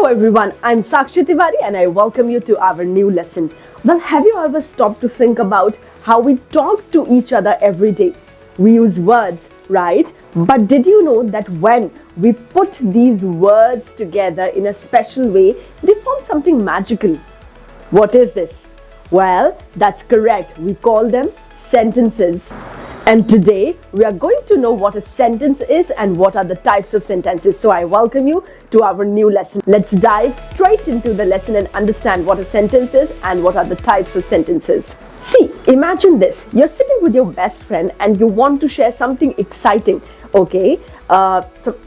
everyone, I'm Sakshi Tiwari and I welcome you to our new lesson. Well, have you ever stopped to think about how we talk to each other every day? We use words, right? But did you know that when we put these words together in a special way, they form something magical? What is this? Well, that's correct. We call them sentences. And today we are going to know what a sentence is and what are the types of sentences. So I welcome you to our new lesson. Let's dive straight into the lesson and understand what a sentence is and what are the types of sentences. See, imagine this. You're sitting with your best friend and you want to share something exciting. Okay,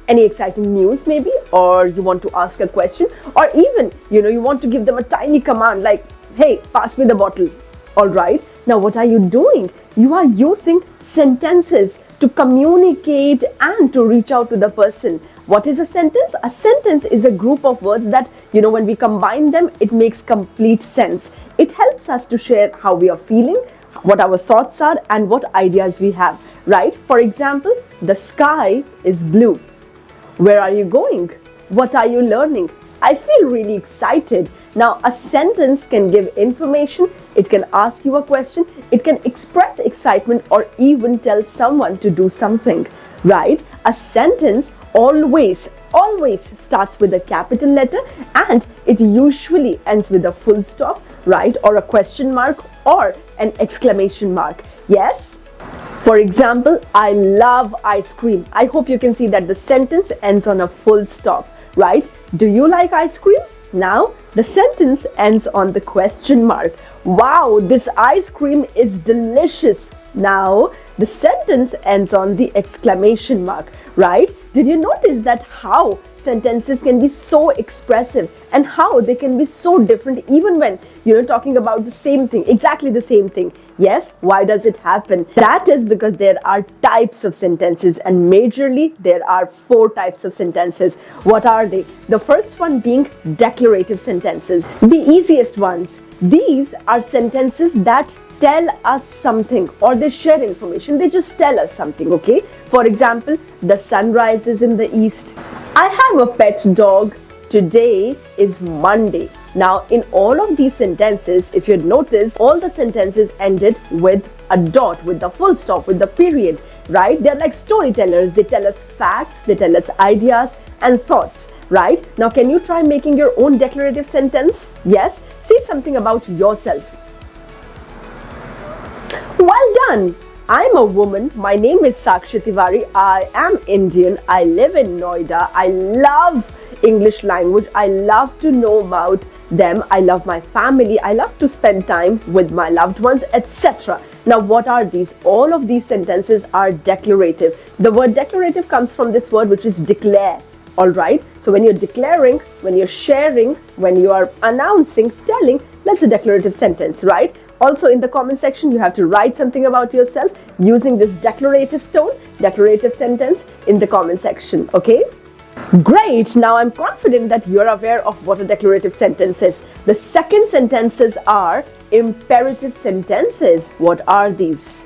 any exciting news maybe, or you want to ask a question, or even, you want to give them a tiny command like, hey, pass me the bottle. All right. Now, what are you doing? You are using sentences to communicate and to reach out to the person. What is a sentence? A sentence is a group of words that, when we combine them, it makes complete sense. It helps us to share how we are feeling, what our thoughts are, and what ideas we have, right? For example, the sky is blue. Where are you going? What are you learning? I feel really excited. Now, a sentence can give information, it can ask you a question, it can express excitement, or even tell someone to do something, right? A sentence always starts with a capital letter and it usually ends with a full stop, right? Or a question mark or an exclamation mark. Yes? For example, I love ice cream. I hope you can see that the sentence ends on a full stop, right? Do you like ice cream? Now, the sentence ends on the question mark. Wow, this ice cream is delicious. Now, the sentence ends on the exclamation mark, right? Did you notice that how sentences can be so expressive and how they can be so different even when, talking about the same thing, exactly the same thing? Yes, why does it happen? That is because there are types of sentences, and majorly there are 4 types of sentences. What are they? The first one being declarative sentences, the easiest ones. These are sentences that tell us something or they share information. They just tell us something, okay? For example, the sun rises in the east. I have a pet dog. Today is Monday. Now, in all of these sentences, if you'd notice, all the sentences ended with a dot, with the full stop, with the period, right? They're like storytellers. They tell us facts, they tell us ideas and thoughts, right? Now, can you try making your own declarative sentence? Yes? Say something about yourself. Well done! I'm a woman. My name is Sakshi Tiwari. I am Indian. I live in Noida. I love English language. I love to know about them. I love my family. I love to spend time with my loved ones, etc. Now, what are these? All of these sentences are declarative. The word declarative comes from this word which is declare. All right. So when you're declaring, when you're sharing, when you are announcing, telling, that's a declarative sentence, right? Also, in the comment section, you have to write something about yourself using this declarative tone, declarative sentence in the comment section, okay? Great! Now, I'm confident that you're aware of what a declarative sentence is. The second sentences are imperative sentences. What are these?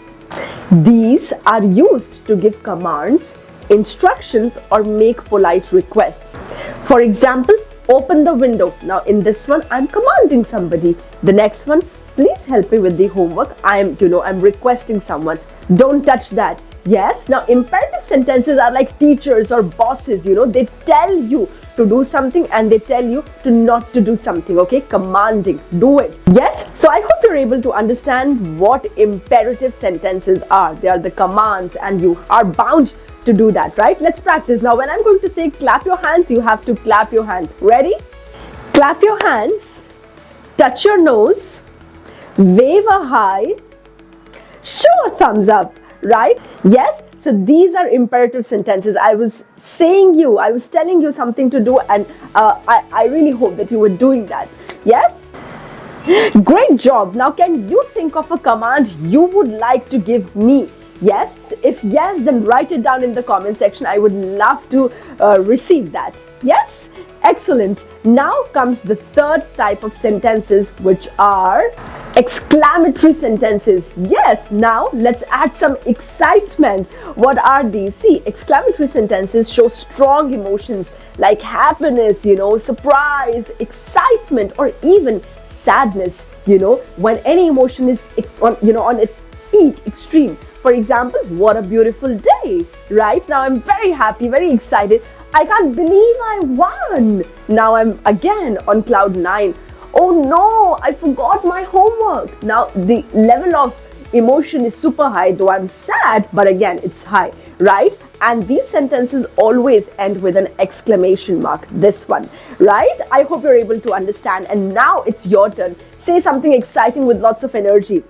These are used to give commands, instructions, or make polite requests. For example, open the window. Now, in this one, I'm commanding somebody. The next one, please help me with the homework. I'm requesting someone. Don't touch that. Yes. Now, imperative sentences are like teachers or bosses, they tell you to do something and they tell you to not to do something, okay? Commanding, do it. Yes. So I hope you're able to understand what imperative sentences are. They are the commands and you are bound to do that, right? Let's practice. Now, when I'm going to say clap your hands, you have to clap your hands. Ready? Clap your hands, touch your nose, wave a hi, show a thumbs up, right? Yes. So these are imperative sentences. I was telling you something to do, and I really hope that you were doing that. Yes? Great job. Now, can you think of a command you would like to give me? Yes? If yes, then write it down in the comment section. I would love to receive that. Yes? Excellent. Now comes the third type of sentences, which are exclamatory sentences. Yes, now let's add some excitement. What are these? See, exclamatory sentences show strong emotions like happiness, surprise, excitement, or even sadness, when any emotion is on its peak, extreme. For example, what a beautiful day, right? Now I'm very happy, very excited. I can't believe I won. Now I'm again on cloud 9. Oh no, I forgot my homework. Now the level of emotion is super high, though I'm sad, but again, it's high, right? And these sentences always end with an exclamation mark. This one, right? I hope you're able to understand. And now it's your turn. Say something exciting with lots of energy.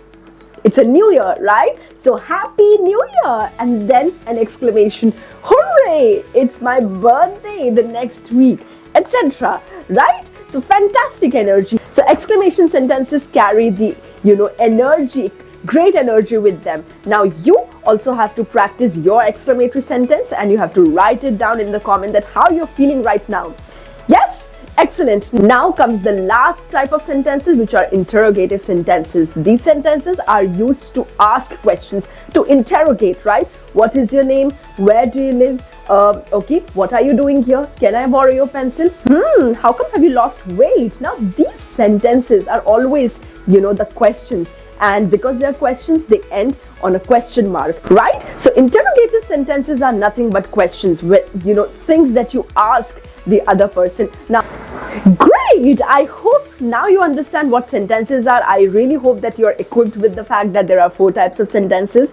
It's a new year, right? So happy new year, and then an exclamation, hooray, it's my birthday the next week, etc. Right? So fantastic energy. So exclamation sentences carry the energy, great energy with them. Now you also have to practice your exclamatory sentence, and you have to write it down in the comment that how you're feeling right now. Yes? Excellent. Now comes the last type of sentences, which are interrogative sentences. These sentences are used to ask questions, to interrogate, right? What is your name? Where do you live? Okay, what are you doing here? Can I borrow your pencil? How come have you lost weight? Now, these sentences are always, the questions. And because they are questions, they end on a question mark, right? So interrogative sentences are nothing but questions, things that you ask the other person. Now, great! I hope now you understand what sentences are. I really hope that you're equipped with the fact that there are 4 types of sentences.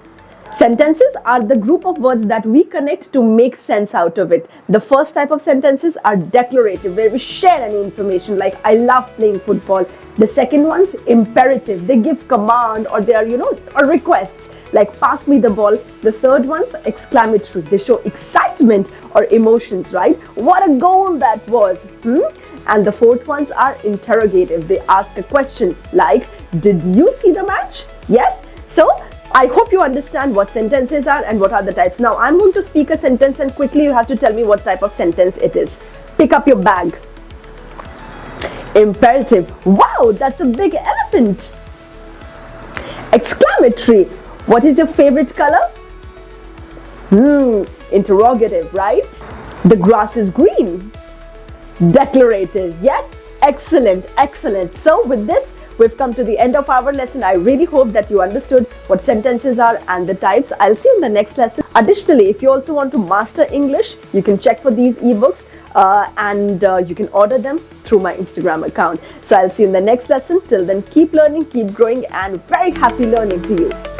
Sentences are the group of words that we connect to make sense out of it. The first type of sentences are declarative, where we share any information like I love playing football. The second one's imperative. They give command, or they are, or requests like pass me the ball. The third one's exclamatory. They show excitement or emotions, right? What a goal that was. And the fourth ones are interrogative. They ask a question like, did you see the match? Yes? So I hope you understand what sentences are and what are the types. Now I'm going to speak a sentence, and quickly you have to tell me what type of sentence it is. Pick up your bag. Imperative. Wow, that's a big elephant. Exclamatory. What is your favorite color? Interrogative, right? The grass is green. Declarative. Yes? Excellent, excellent. So with this, we've come to the end of our lesson. I really hope that you understood what sentences are and the types. I'll see you in the next lesson. Additionally, if you also want to master English, you can check for these ebooks and you can order them through my Instagram account. So I'll see you in the next lesson. Till then, keep learning, keep growing, and very happy learning to you.